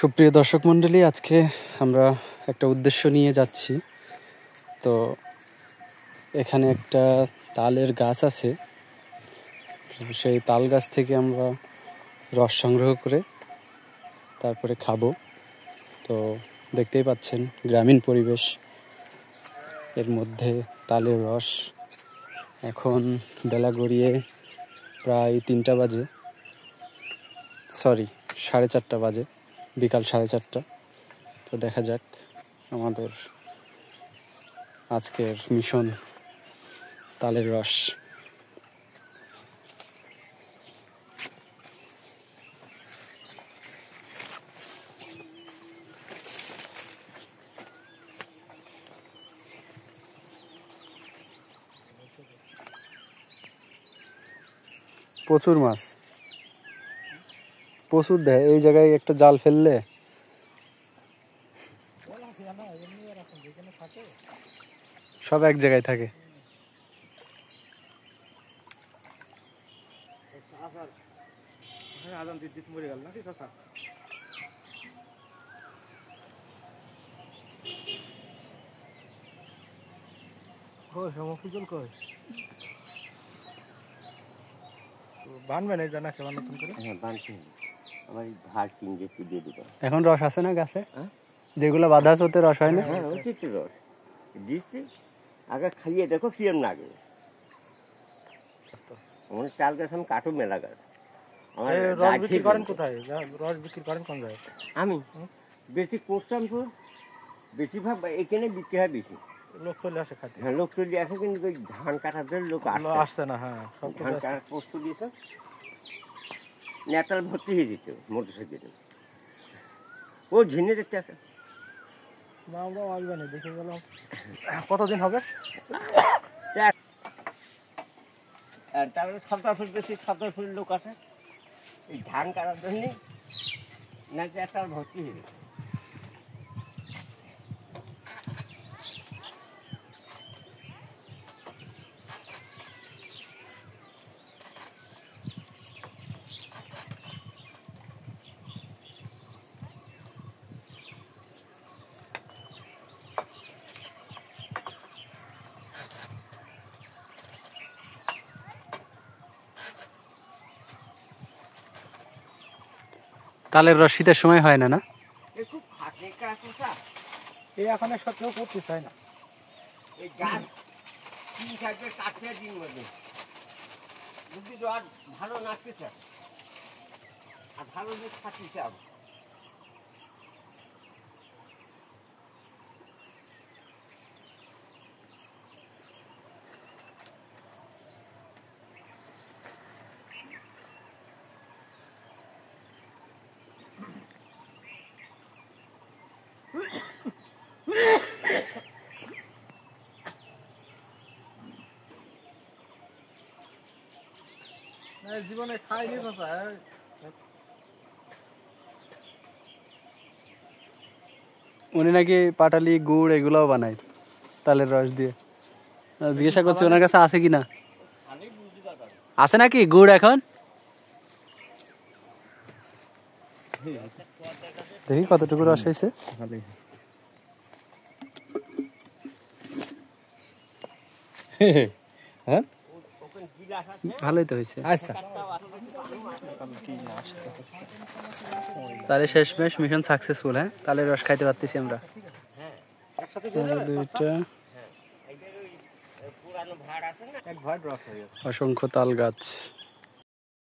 সুপ্রিয় দর্শক মণ্ডলী, আজকে আমরা একটা উদ্দেশ্য নিয়ে যাচ্ছি। তো এখানে একটা তালের গাছ আছে, সেই তাল গাছ থেকে আমরা রস সংগ্রহ করে তারপরে খাবো। তো দেখতেই পাচ্ছেন গ্রামীণ পরিবেশ, এর মধ্যে তালের রস। এখন বেলা গড়িয়ে প্রায় 3টা বাজে, 4:30 বাজে, বিকাল 4:30। তো দেখা যাক আমাদের আজকের মিশন তালের রস। প্রচুর মাছ, প্রচুর দেয়। এই জায়গায় একটা জাল ফেললে সব এক জায়গায় থাকে। এখন রস আছে না গাছে? যেগুলো বাঁধা আছে ওতে রস হয় না? রস দিচ্ছি, আগে খাইয়ে দেখো কিরম লাগে। আমার চাল গাছ আমি কাটো, মেলা গাছ। রস বিক্রি করেন কোথায়? রস বিক্রি করেন কোন জায়গায়? আমি বেশি করতাম তো, বেশিরভাগ এখানে বিক্রি হয় বেশি। লোক চলে আসে খাতে। হ্যাঁ, লোক চলে আসে, কিন্তু ওই ধান কাটার জন্য লোক আসছে না। হ্যাঁ, ধান কাটার প্রস্তুত দিয়েছে, নেতাল ভর্তি হয়ে যেত মোটরসাইকেলে। ও ঝিনে দেখতে আসে। আমরাও আসবে না, দেখে গেলাম। কতদিন হবে? তারপরে সপ্তাহ ফুল লোক আসে এই ধান কাটার জন্য, নেতাল ভর্তি হয়ে যেত। তালের রস শীতের সময় হয় না? না, খুব ফাঁকে কাজ। এই এখন সত্যিও করতে চায় না। এই গাছ কি থাকবে কাটতে দিন মধ্যে বুঝলি তো, আর ভালো নাচতে চায়, আর ভালো লোক থাকতে চায়। জীবনে খাইনি তো। উনি নাকি পাটালি, গুড় এগুলাও বানায় তালের রস দিয়ে। জিজ্ঞাসা করছি ওনার কাছে আছে কিনা, আছে নাকি গুড় এখন। দেখি কতটুকু রস হয়েছে। হ্যাঁ, ভালোই তো হয়েছে। আচ্ছা, তাহলে শেষমেশ মিশন সাকসেসফুল। হ্যাঁ, তালের রস খাইতে পারতেছি আমরা। অসংখ্য তাল গাছ।